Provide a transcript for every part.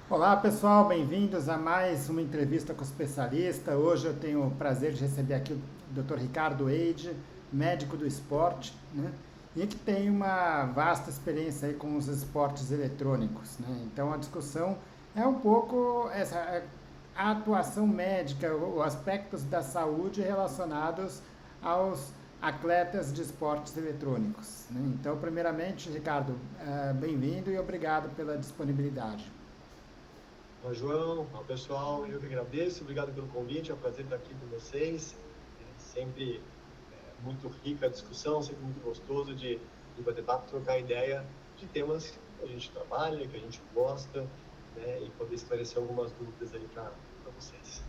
Olá pessoal, bem-vindos a mais uma entrevista com o especialista. Hoje eu tenho o prazer de receber aqui o Dr. Ricardo Eide, médico do esporte, né? E que tem uma vasta experiência aí com os esportes eletrônicos, né? Então a discussão é um pouco a atuação médica, os aspectos da saúde relacionados aos atletas de esportes eletrônicos, né? Então, primeiramente, Ricardo, bem-vindo e obrigado pela disponibilidade. Olá, João, olá, pessoal, eu que agradeço, obrigado pelo convite, é um prazer estar aqui com vocês. É sempre muito rica a discussão, sempre muito gostoso de bater papo, trocar ideia de temas que a gente trabalha, que a gente gosta, né, e poder esclarecer algumas dúvidas aí para vocês.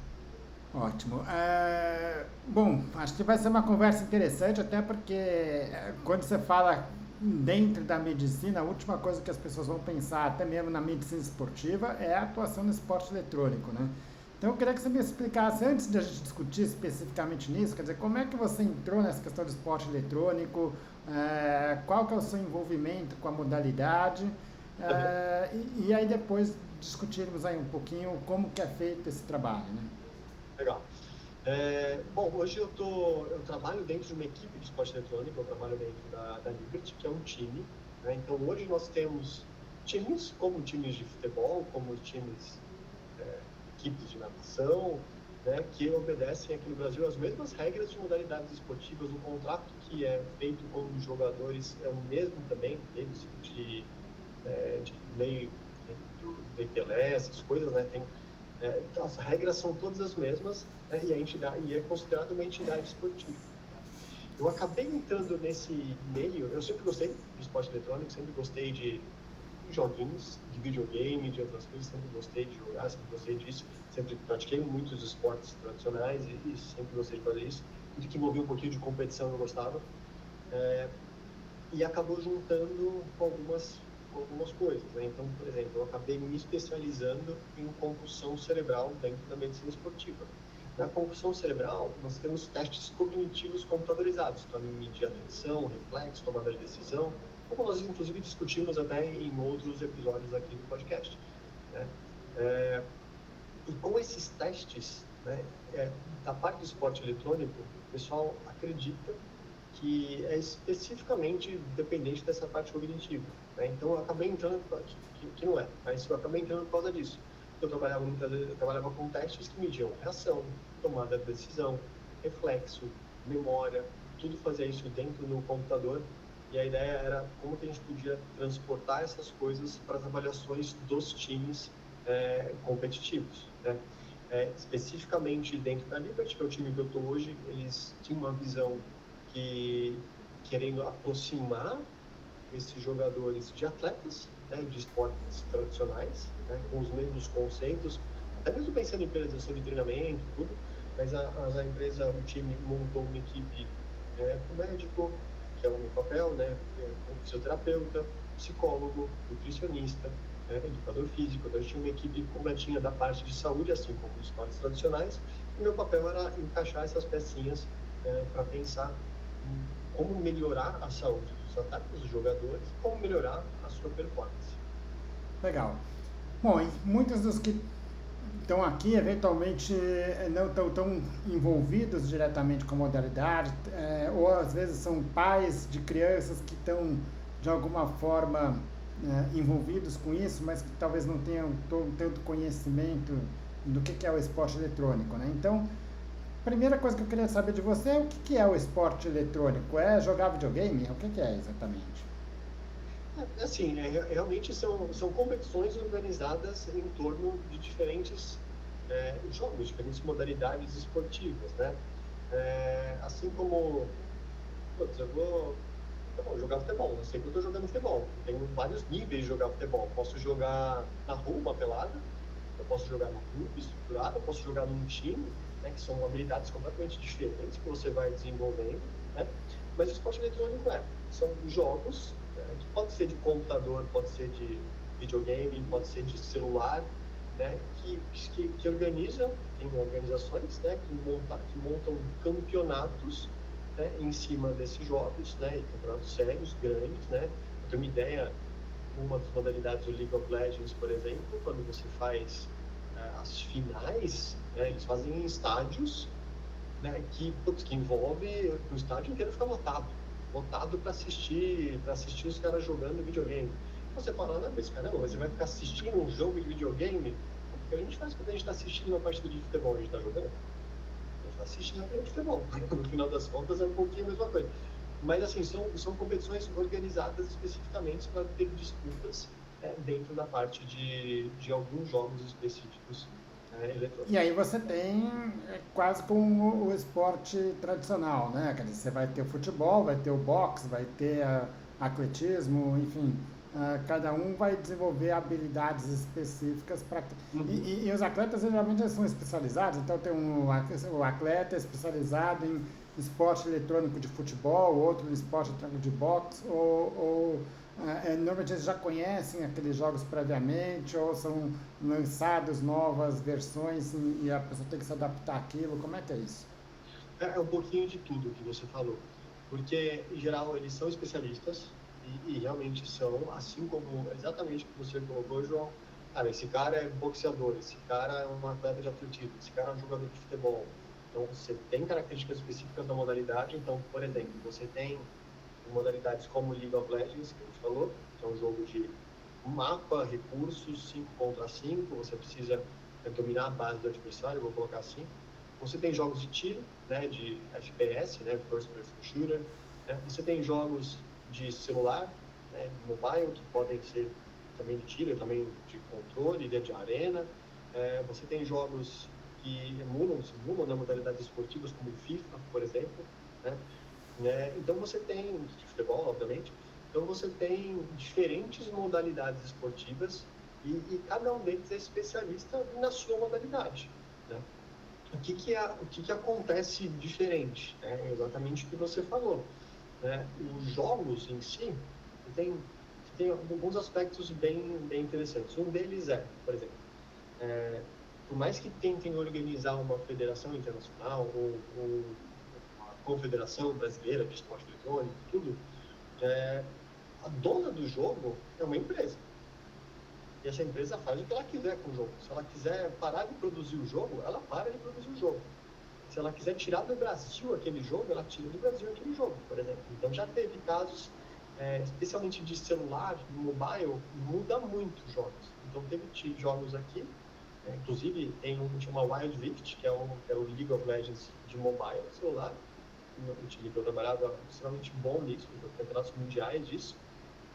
Ótimo. Bom, acho que vai ser uma conversa interessante, até porque quando você fala dentro da medicina, a última coisa que as pessoas vão pensar, até mesmo na medicina esportiva, é a atuação no esporte eletrônico, né? Então eu queria que você me explicasse, antes de a gente discutir especificamente nisso, quer dizer, como é que você entrou nessa questão do esporte eletrônico, qual que é o seu envolvimento com a modalidade, e aí depois discutirmos aí um pouquinho como que é feito esse trabalho, né? Legal. Bom, hoje eu trabalho dentro de uma equipe de esporte eletrônico, eu trabalho dentro da Liberty, que é um time, né? Então, hoje nós temos times, como times de futebol, como times, equipes de natação, né, que obedecem aqui no Brasil as mesmas regras de modalidades esportivas. O contrato que é feito com os jogadores é o mesmo também, deles, de lei, lei Pelé, essas coisas, né? Então, as regras são todas as mesmas, né, e é considerado uma entidade esportiva. Eu acabei entrando nesse meio, eu sempre gostei de esporte eletrônico, sempre gostei de joguinhos, de videogame, de outras coisas, sempre gostei de jogar, sempre gostei disso, sempre pratiquei muitos esportes tradicionais e sempre gostei de fazer isso. Tudo que envolvia um pouquinho de competição eu gostava. E acabou juntando com algumas coisas, né? Então, por exemplo, eu acabei me especializando em concussão cerebral dentro da medicina esportiva. Na concussão cerebral, nós temos testes cognitivos computadorizados para medir atenção, reflexo, tomada de decisão, como nós inclusive discutimos até em outros episódios aqui do podcast, né? É, e com esses testes, né, da parte do esporte eletrônico, o pessoal acredita que é especificamente dependente dessa parte cognitiva, né? Então, eu acabei entrando, que não é, mas eu acabei entrando por causa disso. Eu trabalhava muitas vezes, eu trabalhava com testes que mediam reação, tomada de decisão, reflexo, memória, tudo fazia isso dentro do computador. E a ideia era como que a gente podia transportar essas coisas para as avaliações dos times competitivos, né? Especificamente dentro da Liberty, que é o time que eu estou hoje, eles tinham uma visão que querendo aproximar esses jogadores de atletas, né, de esportes tradicionais, né, com os mesmos conceitos, até mesmo pensando em periodização de treinamento, tudo, mas a empresa, o time montou uma equipe com médico, que é o meu papel, né, com fisioterapeuta, psicólogo, nutricionista, educador físico. Então, a gente tinha uma equipe completinha da parte de saúde, assim como os esportes tradicionais, e meu papel era encaixar essas pecinhas para pensar em como melhorar a saúde dos atletas, dos jogadores, e como melhorar a sua performance. Legal. Bom, e muitos dos que estão aqui, eventualmente, não estão tão envolvidos diretamente com a modalidade, ou às vezes são pais de crianças que estão, de alguma forma, envolvidos com isso, mas que talvez não tenham tanto conhecimento do que é o esporte eletrônico, né? Então, primeira coisa que eu queria saber de você é o que é o esporte eletrônico? É jogar videogame? O que é exatamente? Assim, realmente são competições organizadas em torno de diferentes jogos, diferentes modalidades esportivas, né? Assim como, putz, tá bom, jogar futebol, eu sei que eu estou jogando futebol, eu tenho vários níveis de jogar futebol. Posso jogar na rua, uma pelada, eu posso jogar num clube estruturado, eu posso jogar num time, né, que são habilidades completamente diferentes que você vai desenvolvendo, né? Mas o esporte eletrônico são jogos, que pode ser de computador, pode ser de videogame, pode ser de celular, né, que organizam, tem organizações, né, que montam campeonatos, né, em cima desses jogos, né, e campeonatos sérios, grandes, né. Eu tenho uma ideia, uma das modalidades do League of Legends, por exemplo, quando você faz as finais, né, eles fazem em estádios, né, que envolve o estádio inteiro fica lotado para assistir os caras jogando videogame. Você fala, não, mas caramba, você vai ficar assistindo um jogo de videogame? O que a gente faz quando a gente está assistindo uma partida de futebol, a gente está jogando? A gente está assistindo a partida de futebol. No final das contas é um pouquinho a mesma coisa. Mas assim, são competições organizadas especificamente para ter disputas dentro da parte de alguns jogos específicos eletrônicos. E aí você tem quase como o esporte tradicional, né? Quer dizer, você vai ter o futebol, vai ter o boxe, vai ter atletismo, enfim. Cada um vai desenvolver habilidades específicas para. E os atletas geralmente eles são especializados, então tem o atleta especializado em esporte eletrônico de futebol, outro em esporte eletrônico de boxe, normalmente eles já conhecem aqueles jogos previamente, ou são lançadas novas versões e a pessoa tem que se adaptar àquilo. Como é que é isso? É um pouquinho de tudo que você falou, porque em geral eles são especialistas e realmente são, assim como exatamente o que você colocou, João. Cara, esse cara é boxeador, esse cara é um atleta de atletismo, esse cara é um jogador de futebol. Então você tem características específicas da modalidade. Então, por exemplo, você tem modalidades como League of Legends, que a gente falou, que é um jogo de mapa, recursos, 5 contra 5, você precisa dominar a base do adversário, vou colocar assim. Você tem jogos de tiro, né, de FPS, né, First Person Shooter, né? Você tem jogos de celular, né, mobile, que podem ser também de tiro, também de controle, de arena. Você tem jogos que simulam né, modalidades esportivas, como FIFA, por exemplo, né? Então você tem, de futebol, obviamente, então você tem diferentes modalidades esportivas e cada um deles é especialista na sua modalidade, né? O que acontece diferente? É exatamente o que você falou, né? Os jogos em si tem alguns aspectos bem interessantes. Um deles por exemplo, por mais que tentem organizar uma federação internacional ou uma confederação brasileira de esporte eletrônico, tudo, a dona do jogo é uma empresa. E essa empresa faz o que ela quiser com o jogo. Se ela quiser parar de produzir o jogo, ela para de produzir o jogo. Se ela quiser tirar do Brasil aquele jogo, ela tira do Brasil aquele jogo, por exemplo. Então já teve casos, especialmente de celular, mobile, muda muito os jogos. Então teve jogos aqui, inclusive tem um que chama Wild Rift, que é o League of Legends de mobile, celular. O time que eu trabalhava extremamente bom nisso, nos campeonatos mundiais disso.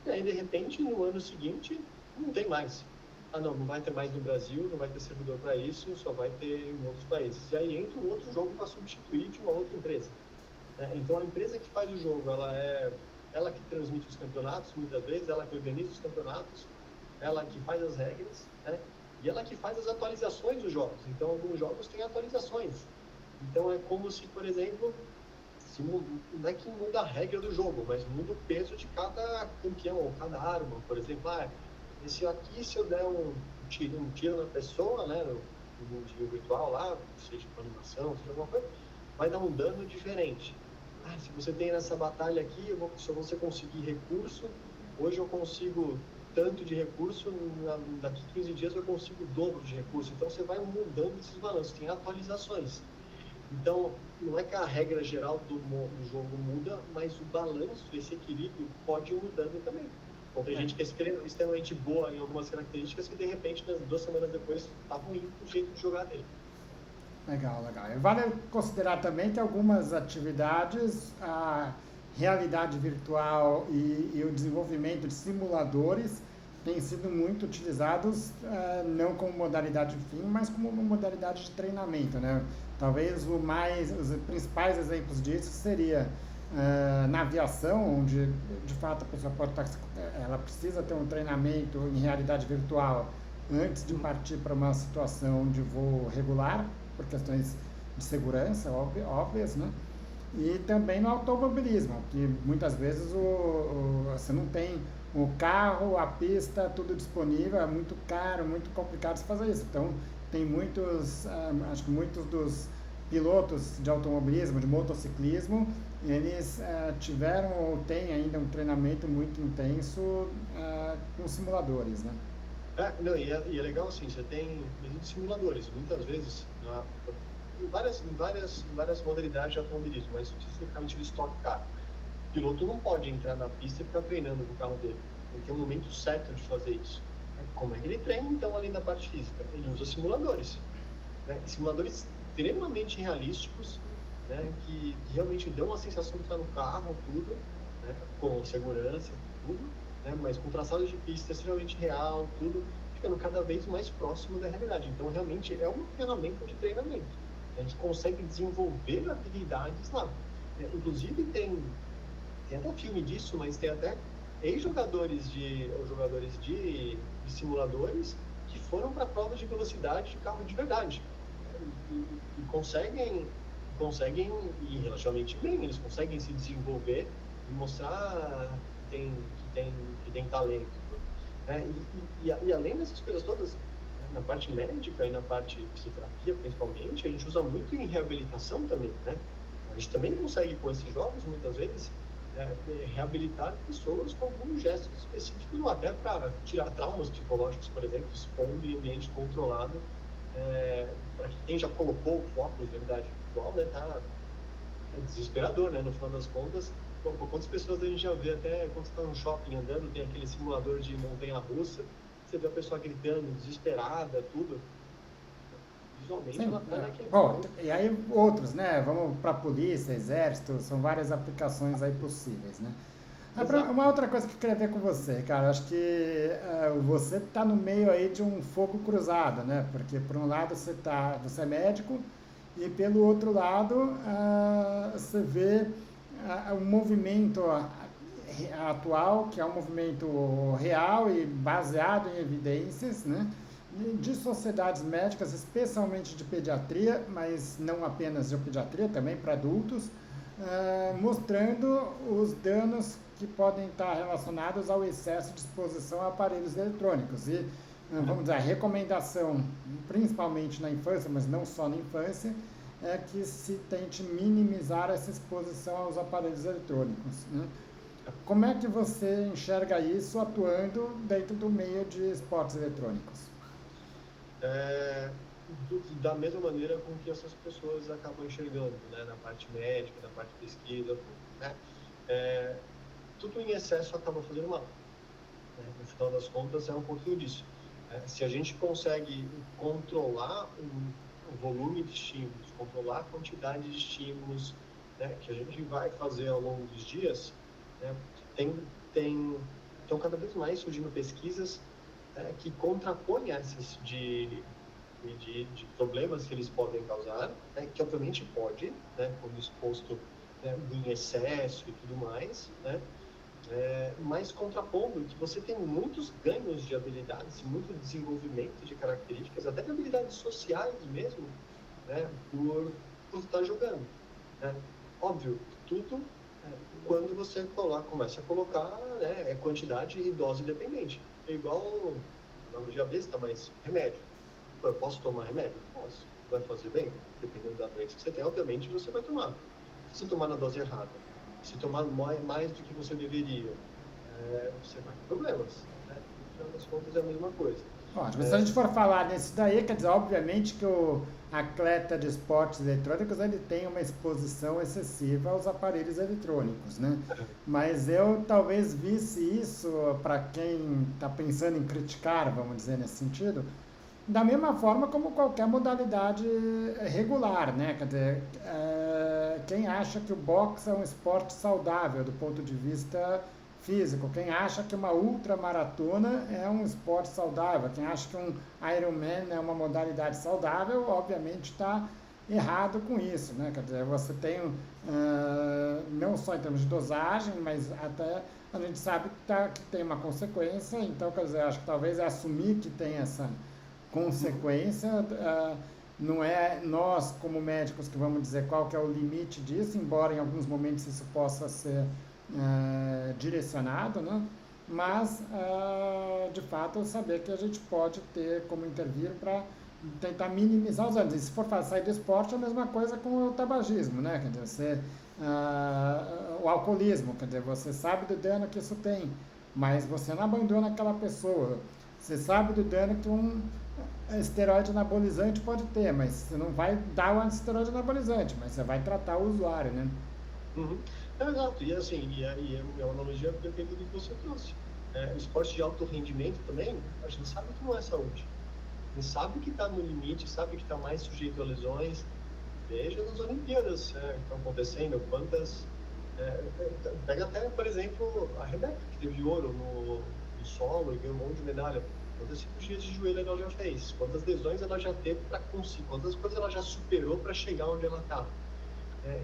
E aí, de repente, no ano seguinte, não tem mais. Não vai ter mais no Brasil, não vai ter servidor para isso, só vai ter em outros países. E aí entra um outro jogo para substituir de uma outra empresa. Então, a empresa que faz o jogo, ela que transmite os campeonatos, muitas vezes, ela que organiza os campeonatos, ela que faz as regras, né? E ela que faz as atualizações dos jogos. Então, alguns jogos têm atualizações. Então, é como se, por exemplo, não é que muda a regra do jogo, mas muda o peso de cada campeão, ou cada arma. Por exemplo, esse aqui, se eu der um tiro na pessoa, né, no mundinho virtual lá, seja com animação, seja alguma coisa, vai dar um dano diferente. Se você tem nessa batalha aqui, se você conseguir recurso, hoje eu consigo tanto de recurso, daqui 15 dias eu consigo o dobro de recurso. Então você vai mudando esses balanços, tem atualizações. Então, não é que a regra geral do jogo muda, mas o balanço, esse equilíbrio, pode ir mudando também. Então, tem gente que é extremamente boa em algumas características que, de repente, 2 semanas depois, está ruim o jeito de jogar dele. Legal, legal. Vale considerar também que algumas atividades, a realidade virtual e o desenvolvimento de simuladores têm sido muito utilizados, não como modalidade de fim, mas como uma modalidade de treinamento, né? Talvez os principais exemplos disso seria na aviação, onde de fato a pessoa ela precisa ter um treinamento em realidade virtual antes de partir para uma situação de voo regular, por questões de segurança óbvias, né? E também no automobilismo, que muitas vezes você não tem o carro, a pista, tudo disponível, é muito caro, muito complicado de fazer isso. Então, tem acho que muitos dos pilotos de automobilismo, de motociclismo, eles tiveram ou têm ainda um treinamento muito intenso com simuladores, né? Não, e é legal assim, você tem mesmo simuladores, muitas vezes, em várias modalidades de automobilismo, mas especificamente de Stock Car. O piloto não pode entrar na pista e ficar treinando com o carro dele. Ele tem um momento certo de fazer isso. Como é que ele treina, então, além da parte física? Ele usa simuladores, né? Simuladores extremamente realísticos, né? Que realmente dão uma sensação de estar no carro, tudo, né? Com segurança, tudo, né? Mas com traçado de pista extremamente real, tudo, ficando cada vez mais próximo da realidade. Então, realmente, é uma ferramenta de treinamento. A gente consegue desenvolver habilidades lá. Inclusive, tem até filme disso, mas tem até ex-jogadores ou jogadores de simuladores que foram para provas de velocidade de carro de verdade, né? E conseguem ir relativamente bem, eles conseguem se desenvolver e mostrar que tem talento, né? E além dessas coisas todas, na parte médica e na parte de fisioterapia, principalmente, a gente usa muito em reabilitação também, né? A gente também consegue, com esses jogos, muitas vezes, reabilitar pessoas com alguns gestos específicos, ou até para tirar traumas psicológicos, por exemplo, expondo em ambiente controlado, para quem já colocou o foco em realidade virtual, né, é desesperador, né, no final das contas. Quantas pessoas a gente já vê, até quando você está no shopping andando, tem aquele simulador de montanha-russa, você vê a pessoa gritando, desesperada, tudo. Visualmente, Sim, ela está naquele... bom, e aí outros, né? Vamos para polícia, exército, são várias aplicações aí possíveis, né? Exato. Uma outra coisa que eu queria ver com você, cara, acho que você está no meio aí de um fogo cruzado, né? Porque por um lado você é médico e pelo outro lado você vê um movimento atual, que é um movimento real e baseado em evidências, né? De sociedades médicas, especialmente de pediatria, mas não apenas de pediatria, também para adultos, mostrando os danos que podem estar relacionados ao excesso de exposição a aparelhos eletrônicos. E, vamos dizer, a recomendação, principalmente na infância, mas não só na infância, é que se tente minimizar essa exposição aos aparelhos eletrônicos, né? Como é que você enxerga isso atuando dentro do meio de esportes eletrônicos? é, da mesma maneira com que essas pessoas acabam enxergando, né, na parte médica, na parte de pesquisa, tudo, né? É, tudo em excesso acaba fazendo mal, né? No final das contas, é um pouquinho disso. Se a gente consegue controlar o volume de estímulos, controlar a quantidade de estímulos, né, que a gente vai fazer ao longo dos dias, né, estão cada vez mais surgindo pesquisas, que contrapõem essas de problemas que eles podem causar, né, que obviamente pode, né, quando exposto, né, em excesso e tudo mais, né, mas contrapondo que você tem muitos ganhos de habilidades, muito desenvolvimento de características, até de habilidades sociais mesmo, né, por estar jogando, né. Óbvio, tudo, quando você começa a colocar, né, quantidade e dose dependente. É igual, analogia besta, mas remédio. Eu posso tomar remédio? Posso. Vai fazer bem? Dependendo da doença que você tem, obviamente você vai tomar. Se você tomar na dose errada, se tomar mais do que você deveria, você vai ter problemas, né? No final das contas é a mesma coisa. Ótimo. Se a gente for falar nisso daí, quer dizer, obviamente que o atleta de esportes eletrônicos ele tem uma exposição excessiva aos aparelhos eletrônicos, né? Mas eu talvez visse isso para quem está pensando em criticar, vamos dizer nesse sentido, da mesma forma como qualquer modalidade regular, né? Quer dizer, quem acha que o boxe é um esporte saudável do ponto de vista físico, quem acha que uma ultramaratona é um esporte saudável, quem acha que um Ironman é uma modalidade saudável, obviamente está errado com isso, né? Quer dizer, você tem, não só em termos de dosagem, mas até a gente sabe que tem uma consequência, então, quer dizer, acho que talvez é assumir que tem essa consequência, não é nós como médicos que vamos dizer qual que é o limite disso, embora em alguns momentos isso possa ser direcionado, né? Mas de fato saber que a gente pode ter como intervir para tentar minimizar os danos. E se for sair do esporte, é a mesma coisa com o tabagismo, né? Quer dizer, o alcoolismo, quer dizer, você sabe do dano que isso tem, mas você não abandona aquela pessoa. Você sabe do dano que um esteroide anabolizante pode ter, mas você não vai dar o esteroide anabolizante, mas você vai tratar o usuário, né? Uhum. É, exato, e assim, é uma analogia perfeita do que você trouxe. O esporte de alto rendimento também, a gente sabe que não é saúde. A gente sabe que está no limite, sabe que está mais sujeito a lesões. Veja nas Olimpíadas que estão acontecendo, quantas. Pega até, por exemplo, a Rebeca, que teve ouro no solo e ganhou um monte de medalha. Quantas cirurgias de joelho ela já fez? Quantas lesões ela já teve para conseguir? Quantas coisas ela já superou para chegar onde ela está?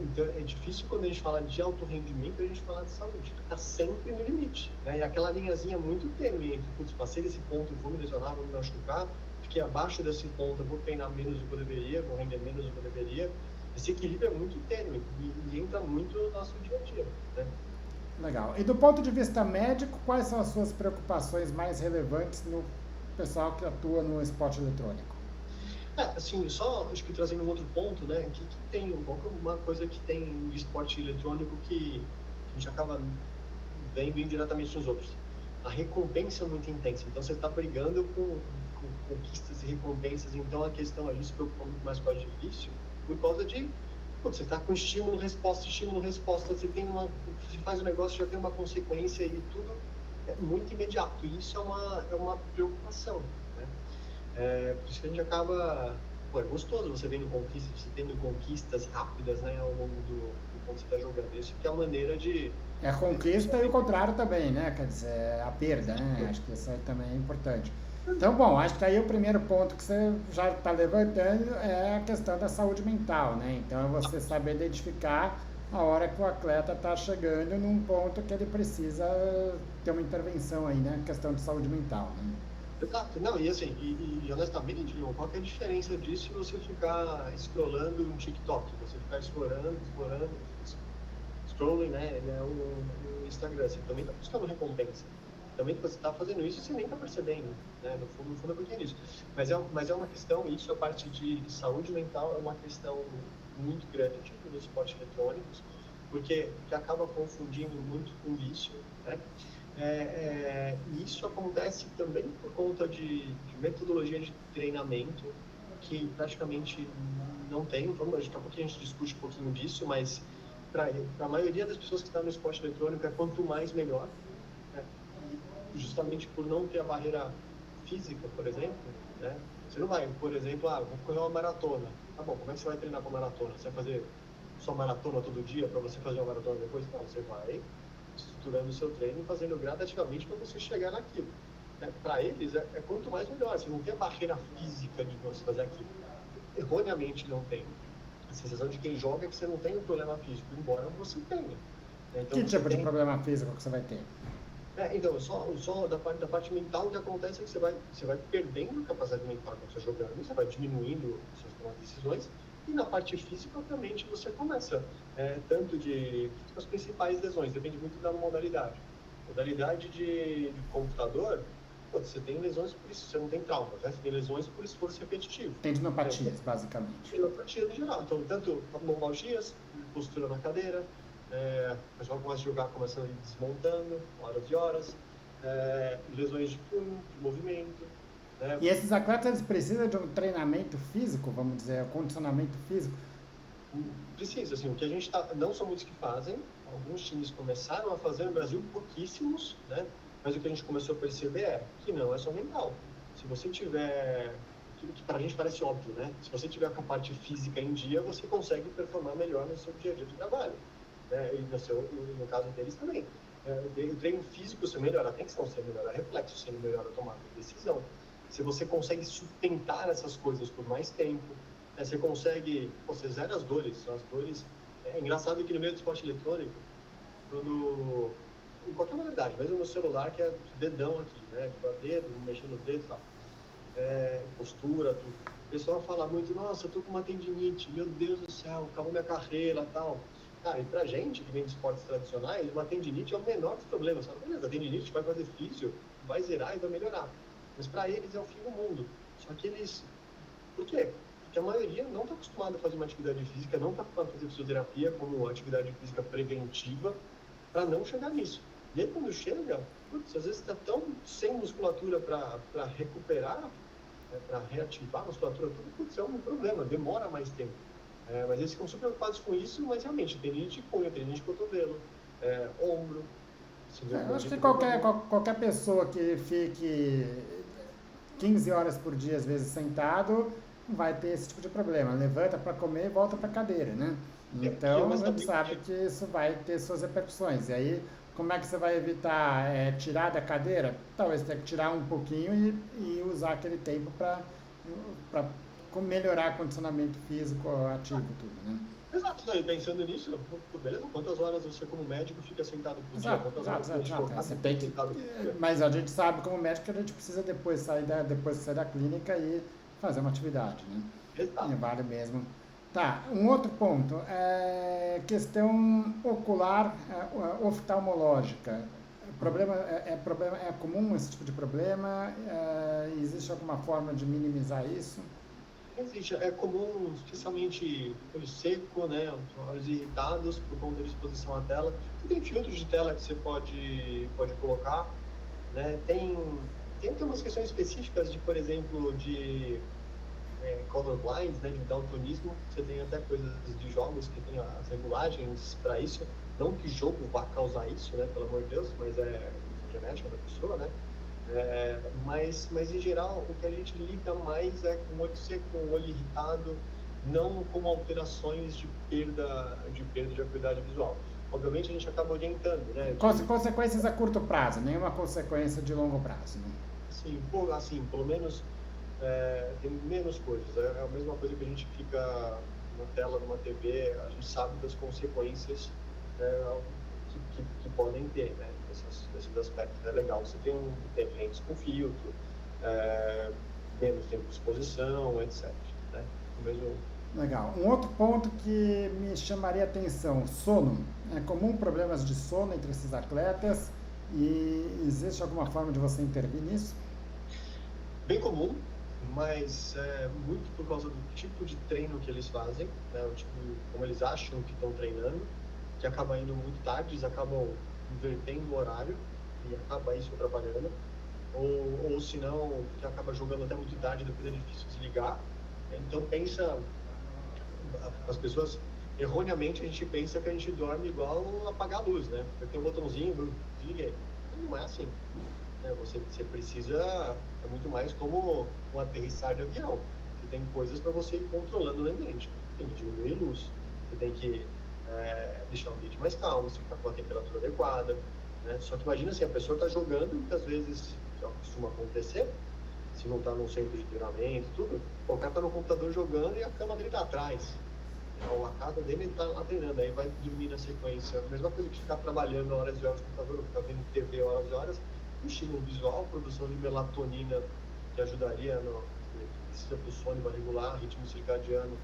Então, é difícil quando a gente fala de alto rendimento, a gente fala de saúde. Está sempre no limite. Né? E aquela linhazinha muito tênue entre, putz, passei desse ponto, vou me lesionar, vou me machucar, fiquei abaixo desse ponto, vou treinar menos do que eu deveria, vou render menos do que eu deveria. Esse equilíbrio é muito tênue e entra muito no nosso dia a dia. Né? Legal. E do ponto de vista médico, quais são as suas preocupações mais relevantes no pessoal que atua no esporte eletrônico? Assim, só acho que trazendo um outro ponto, né? Que tem uma coisa que tem de esporte eletrônico que a gente acaba vendo indiretamente nos outros. A recompensa é muito intensa. Então você está brigando com conquistas e recompensas. Então a questão, a gente se preocupa muito mais com o vício por causa de você está com estímulo, resposta. Você faz um negócio, já tem uma consequência e tudo é muito imediato. E isso é uma preocupação, né? Por isso que a gente acaba. Pô, é gostoso você tendo conquistas rápidas, né, ao longo do quando você está jogando. Isso que é a maneira de. É a conquista e o contrário também, né? Quer dizer, a perda, né? Acho que isso aí também é importante. Então, bom, acho que aí o primeiro ponto que você já está levantando é a questão da saúde mental, né? Então, é você saber identificar a hora que o atleta está chegando num ponto que ele precisa ter uma intervenção aí, né? Questão de saúde mental, né? Exato, não, e assim, honestamente, João, qual que é a diferença disso se você ficar scrollando um TikTok, você ficar scrolling, né, o Instagram, você também está buscando recompensa. Também você está fazendo isso e você nem está percebendo, né, no fundo é porque é isso. Mas é uma questão, isso a parte de saúde mental é uma questão muito grande nos esportes eletrônicos, porque que acaba confundindo muito com vício, né? E isso acontece também por conta de metodologia de treinamento que praticamente não tem. Daqui a pouco a gente discute um pouquinho disso, mas para a maioria das pessoas que estão no esporte eletrônico é quanto mais melhor. Né? E justamente por não ter a barreira física, por exemplo, né? Você não vai, por exemplo, vou correr uma maratona. Tá bom, como é que você vai treinar para maratona? Você vai fazer só maratona todo dia para você fazer uma maratona depois? Não, você vai estruturando o seu treino e fazendo gradativamente para você chegar naquilo. Para eles, é quanto mais melhor. Você não tem a barreira física de você fazer aquilo. Erroneamente não tem. A sensação de quem joga é que você não tem um problema físico, embora você tenha. Então, que tipo de problema físico que você vai ter? Então, só da parte mental, o que acontece é que você vai perdendo capacidade mental quando você jogando, você vai diminuindo suas decisões, e na parte física, obviamente, você começa tanto de as principais lesões, depende muito da modalidade. Modalidade de computador, você tem lesões por isso, você não tem traumas, né? Você tem lesões por esforço repetitivo. Tendinopatias, basicamente. Tendinopatias em geral. Então, tanto abnormalgias, postura na cadeira, o pessoal começa a jogar começando a ir desmontando, horas e horas, lesões de punho, de movimento. Né? E esses atletas, eles precisam de um treinamento físico, vamos dizer, condicionamento físico? Precisa, assim, o que a gente não são muitos que fazem, alguns times começaram a fazer, no Brasil pouquíssimos, né? Mas o que a gente começou a perceber é que não é só mental. Se você tiver, que para a gente parece óbvio, né? Se você tiver com a parte física em dia, você consegue performar melhor no seu dia a dia de trabalho. Né? E no caso deles também. O treino físico você melhora, a atenção você melhora, reflexo você melhora, a tomada de decisão. Se você consegue sustentar essas coisas por mais tempo, você consegue, você zera as dores. É engraçado que no meio do esporte eletrônico, em qualquer modalidade, mesmo no celular, que é dedão aqui, né? Tipo, dedo, mexendo no dedo e tal. Postura, tudo. O pessoal fala muito, nossa, eu tô com uma tendinite, meu Deus do céu, acabou minha carreira e tal. Cara, e pra gente que vem de esportes tradicionais, uma tendinite é o menor dos problemas. Fala, beleza, a tendinite vai fazer físio, vai zerar e vai melhorar. Mas para eles é o fim do mundo. Só que eles Por quê? Porque a maioria não está acostumada a fazer uma atividade física, não está acostumada a fazer fisioterapia como atividade física preventiva para não chegar nisso. E aí, quando chega, putz, às vezes está tão sem musculatura para recuperar, para reativar a musculatura, tudo, putz, é um problema, demora mais tempo. Mas eles ficam super preocupados com isso, mas realmente, tem gente de punho, tem gente de cotovelo, ombro. Eu acho que qualquer pessoa que fique 15 horas por dia, às vezes, sentado, vai ter esse tipo de problema. Levanta para comer e volta para a cadeira, né? Então, a gente sabe que isso vai ter suas repercussões. E aí, como é que você vai evitar tirar da cadeira? Talvez tenha que tirar um pouquinho e usar aquele tempo para melhorar o condicionamento físico ativo, tudo, né? Exato, daí pensando nisso, beleza, quantas horas você como médico fica sentado por dia? Quantas horas você tem que, mas a gente sabe como médico que a gente precisa depois sair da clínica e fazer uma atividade, né? Exato. E vale mesmo. Tá, um outro ponto, questão ocular oftalmológica. É comum esse tipo de problema? Existe alguma forma de minimizar isso? Existe, é comum, especialmente olho seco, né, olhos irritados por conta de exposição à tela. Você tem filtros de tela que você pode colocar, né? Tem umas questões específicas de, por exemplo, de colorblind, né, de daltonismo. Você tem até coisas de jogos que tem as regulagens para isso. Não que jogo vá causar isso, né, pelo amor de Deus, mas é genética da pessoa, né? Mas em geral, o que a gente lida mais é com o olho seco, com o olho irritado, não com alterações de perda de acuidade visual. Obviamente, a gente acaba orientando, né? Consequências a curto prazo, nenhuma consequência de longo prazo, né? Sim, assim, pelo menos tem menos coisas. É a mesma coisa que a gente fica na tela de uma TV, a gente sabe das consequências que podem ter, né? Esses aspectos. É legal você ter lentes com filtro, menos tempo de exposição, etc. Né? Legal. Um outro ponto que me chamaria a atenção, sono. É comum problemas de sono entre esses atletas e existe alguma forma de você intervir nisso? Bem comum, mas muito por causa do tipo de treino que eles fazem, né? O tipo, como eles acham que estão treinando, que acaba indo muito tarde, eles acabam invertendo o horário e acaba isso atrapalhando, ou se não, que acaba jogando até muito tarde, depois é difícil desligar. Então as pessoas, erroneamente, a gente pensa que a gente dorme igual apagar a luz, né? Tem um botãozinho, desliguei. Não é assim. Você precisa, é muito mais como um aterrissar de avião. Você tem coisas para você ir controlando no ambiente. Tem que diminuir a luz, você tem que deixar o ambiente mais calmo, você ficar com a temperatura adequada, né? Só que imagina assim, a pessoa está jogando, muitas vezes, já costuma acontecer, se não está num centro de treinamento, tudo, o cara está no computador jogando e a cama dele está atrás. Ou a casa dele está lá treinando, aí vai dormir na sequência. A mesma coisa que ficar trabalhando horas e horas no computador, ficar vendo TV horas e horas, o estímulo visual, produção de melatonina, que ajudaria precisa para o sono, para regular o ritmo circadiano,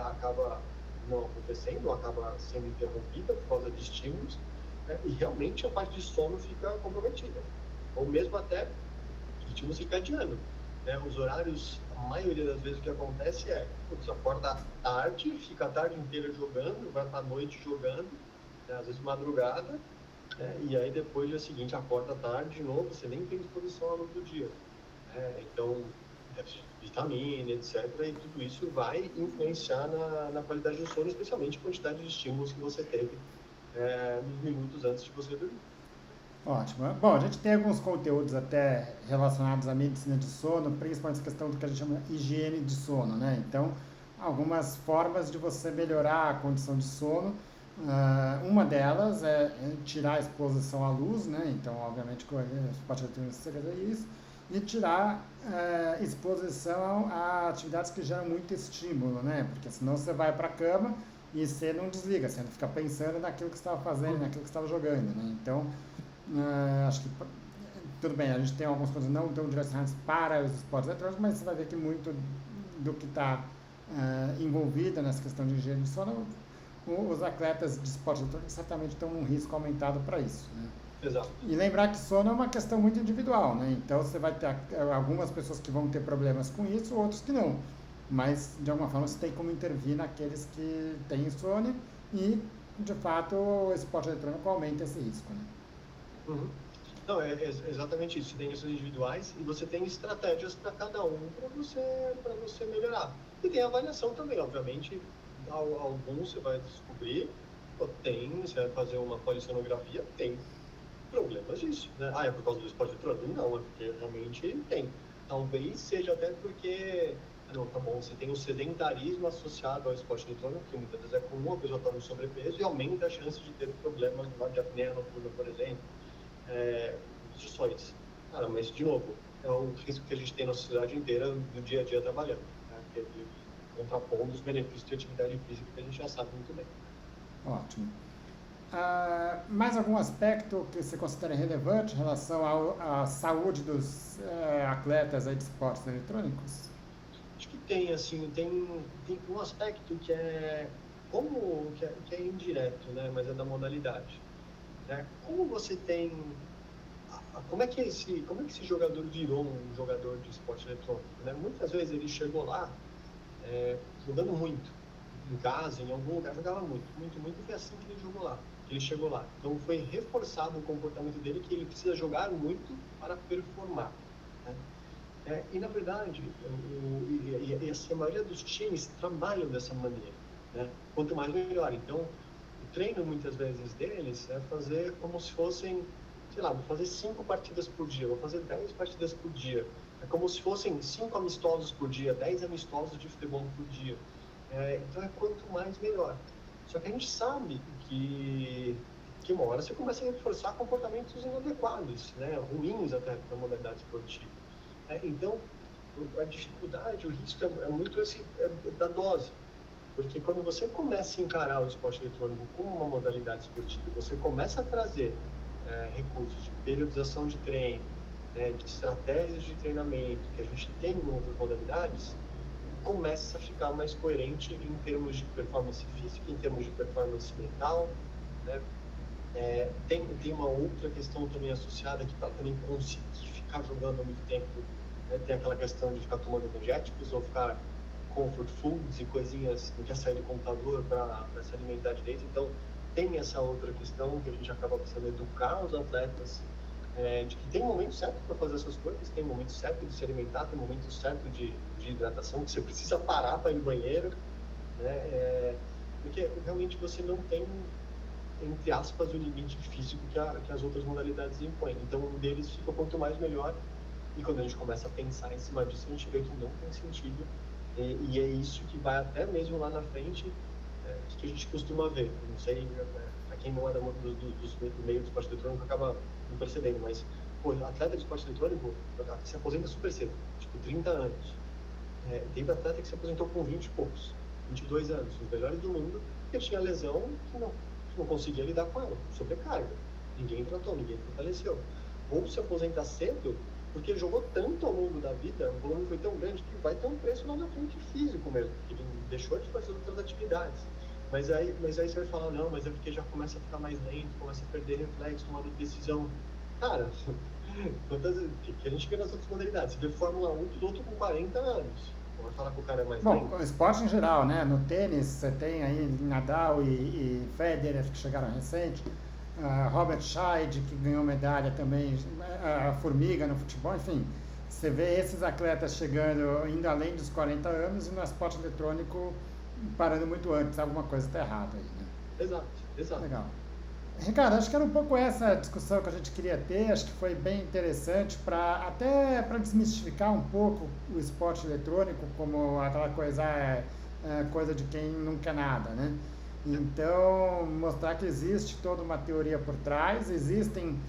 acaba não acontecendo, acaba sendo interrompida por causa de estímulos, e realmente a parte de sono fica comprometida. Ou mesmo até ritmo circadiano. Os horários, a maioria das vezes o que acontece você acorda tarde, fica a tarde inteira jogando, vai para a noite jogando, às vezes madrugada, e aí depois, dia seguinte, acorda tarde de novo, você nem tem disposição ao longo do dia. Então, vitamina, etc. E tudo isso vai influenciar na qualidade do sono, especialmente a quantidade de estímulos que você teve nos minutos antes de você dormir. Ótimo. Bom, a gente tem alguns conteúdos até relacionados à medicina de sono, principalmente essa questão do que a gente chama de higiene de sono, né? Então, algumas formas de você melhorar a condição de sono. Uma delas é tirar a exposição à luz, né? Então, obviamente, você pode ter isso. E tirar exposição a atividades que geram muito estímulo, né? Porque senão você vai para a cama e você não desliga, você não fica pensando naquilo que você estava fazendo, naquilo que você estava jogando, né? Então, acho que tudo bem, a gente tem algumas coisas não tão direcionadas para os esportes eletrônicos, mas você vai ver que muito do que está envolvido nessa questão de higiene de sono, os atletas de esportes eletrônicos certamente estão num risco aumentado para isso, né? Exato. E lembrar que sono é uma questão muito individual, né? Então você vai ter algumas pessoas que vão ter problemas com isso, outros que não. mas de alguma forma você tem como intervir naqueles que têm insônia e, de fato, o esporte eletrônico aumenta esse risco, né? Uhum. Não, exatamente isso. Você tem ações individuais e você tem estratégias para cada um para você melhorar. E tem avaliação também, obviamente. Alguns você vai descobrir, pô, você vai fazer uma polissonografia, tem problemas disso, né? Ah, é por causa do esporte eletrônico? Não, é porque realmente tem. Talvez seja até porque, não, tá bom, você tem o sedentarismo associado ao esporte eletrônico, que muitas vezes é comum, a pessoa está no sobrepeso e aumenta a chance de ter problemas de apneia noturna, por exemplo, restrições. Cara, mas, de novo, é o risco que a gente tem na sociedade inteira do dia a dia trabalhando, né? Que é contrapondo os benefícios de atividade física que a gente já sabe muito bem. Ótimo. Mais algum aspecto que você considera relevante em relação à saúde dos atletas aí de esportes eletrônicos? Acho que tem, assim, tem um aspecto que é indireto, né? Mas é da modalidade, né? Como você tem como é que esse jogador virou um jogador de esporte eletrônico, né? Muitas vezes ele chegou lá jogando muito, em casa, em algum lugar, jogava muito, muito, muito, e foi assim que ele jogou lá, que ele chegou lá. Então foi reforçado o comportamento dele que ele precisa jogar muito para performar, né? E na verdade, assim, a maioria dos times trabalham dessa maneira, né? Quanto mais melhor. Então, o treino muitas vezes deles é fazer como se fossem, sei lá, vou fazer 5 partidas por dia, vou fazer 10 partidas por dia. É como se fossem 5 amistosos por dia, 10 amistosos de futebol por dia. Então, é quanto mais melhor. Só que a gente sabe que uma hora você começa a reforçar comportamentos inadequados, né? Ruins até para a modalidade esportiva. Então, a dificuldade, o risco é muito da dose. Porque quando você começa a encarar o esporte eletrônico como uma modalidade esportiva, você começa a trazer recursos de periodização de treino, né, de estratégias de treinamento que a gente tem em outras modalidades, começa a ficar mais coerente em termos de performance física, em termos de performance mental, né? Tem uma outra questão também associada que para também conseguir ficar jogando há muito tempo, né? Tem aquela questão de ficar tomando energéticos ou ficar comfort foods e coisinhas, não quer sair do computador para se alimentar direito. Então, tem essa outra questão que a gente acaba precisando educar os atletas, de que tem momento certo para fazer essas coisas, tem momento certo de se alimentar, tem momento certo de hidratação, que você precisa parar para ir no banheiro, né? Porque realmente você não tem, entre aspas, o limite físico que as outras modalidades impõem. Então, um deles fica quanto mais melhor. E quando a gente começa a pensar em cima disso, a gente vê que não tem sentido. E é isso que vai até mesmo lá na frente, que a gente costuma ver. Eu não sei, para quem não é do meio do esporte eletrônico, acaba não percebendo, mas pô, atleta de esporte eletrônico se aposenta super cedo, tipo 30 anos. Teve atleta que se aposentou com 20 e poucos, 22 anos, os melhores do mundo, porque tinha lesão que não conseguia lidar com ela, sobrecarga. Ninguém tratou, ninguém fortaleceu. Ou se aposentar cedo, porque ele jogou tanto ao longo da vida, o volume foi tão grande que vai ter um preço lá na frente físico mesmo, porque ele deixou de fazer outras atividades. Mas aí você vai falar, não, mas é porque já começa a ficar mais lento, começa a perder reflexo, tomada de decisão. Cara, que a gente vê nas outras modalidades. Você vê Fórmula 1, piloto com 40 anos. Vai falar que o cara é mais Bom, o lento? esporte em geral, né? No tênis você tem aí Nadal e Federer que chegaram recente, Robert Scheid que ganhou medalha também, a Formiga no futebol, enfim. Você vê esses atletas chegando, indo além dos 40 anos e no esporte eletrônico parando muito antes, alguma coisa está errada aí, né? Exato, exato. Legal. Ricardo, acho que era um pouco essa discussão que a gente queria ter, acho que foi bem interessante para até para desmistificar um pouco o esporte eletrônico como aquela coisa coisa de quem não quer nada, né? Então, mostrar que existe toda uma teoria por trás, existem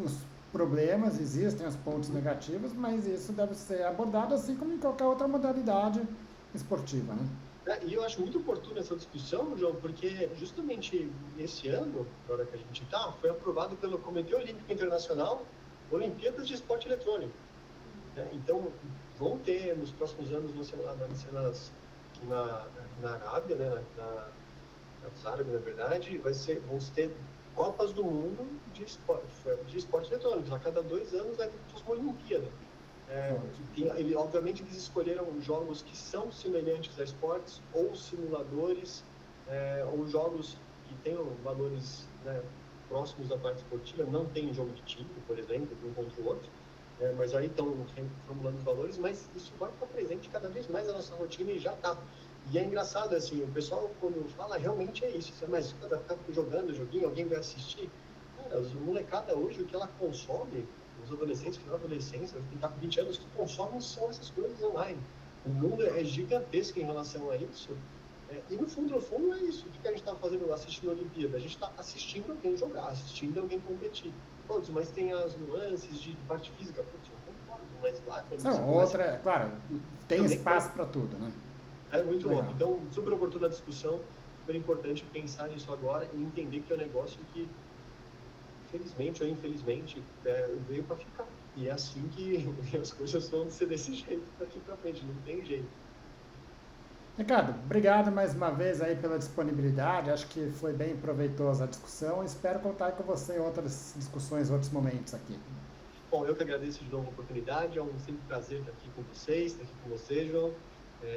os problemas, existem os pontos negativos, mas isso deve ser abordado assim como em qualquer outra modalidade esportiva, né? E eu acho muito oportuna essa discussão, João, porque justamente esse ano, na hora que a gente está, foi aprovado pelo Comitê Olímpico Internacional Olimpíadas de Esporte Eletrônico, né? Então, vão ter nos próximos anos, vai ser na Arábia, né? Nos árabes, na verdade, vão ter Copas do Mundo de esporte eletrônico. A cada 2 anos vai ter como se fosse uma Olimpíada. Obviamente, eles escolheram jogos que são semelhantes a esportes, ou simuladores, ou jogos que tenham valores, né, próximos da parte esportiva. Não tem jogo de time, por exemplo, de um contra o outro, mas aí estão reformulando os valores, mas isso vai estar presente cada vez mais na nossa rotina e já está. E é engraçado, assim, o pessoal, quando fala, realmente é isso. Mas vai ficar jogando joguinho, alguém vai assistir? Cara, a molecada hoje, o que ela consome, os adolescentes, final da adolescência, quem está com 20 anos, que consomem são essas coisas online. O mundo é gigantesco em relação a isso. E no fundo é isso. O que a gente está fazendo assistindo a Olimpíada? A gente está assistindo alguém jogar, assistindo alguém competir. Putz, mas tem as nuances de parte física. Putz, eu concordo, mas lá quando você outra, claro, tem espaço para tudo, né? É muito bom. Então, super oportuna a discussão, super importante pensar nisso agora e entender que é um negócio que, felizmente ou infelizmente, veio para ficar. E é assim que as coisas vão ser desse jeito daqui para frente, não tem jeito. Ricardo, obrigado mais uma vez aí pela disponibilidade, acho que foi bem proveitosa a discussão, espero contar com você em outras discussões, outros momentos aqui. Bom, eu que agradeço de novo a oportunidade, é um sempre prazer estar aqui com vocês, estar aqui com você, João.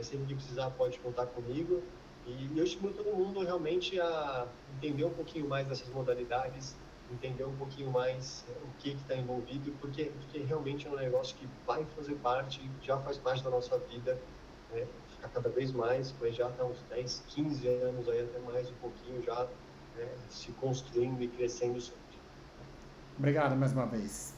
Sempre que precisar pode contar comigo. E eu estimulo todo mundo realmente a entender um pouquinho mais dessas modalidades, entender um pouquinho mais o que está envolvido, porque realmente é um negócio que vai fazer parte, já faz parte da nossa vida, fica cada vez mais, mas já está uns 10, 15 anos, aí até mais um pouquinho já se construindo e crescendo sempre. Obrigado mais uma vez.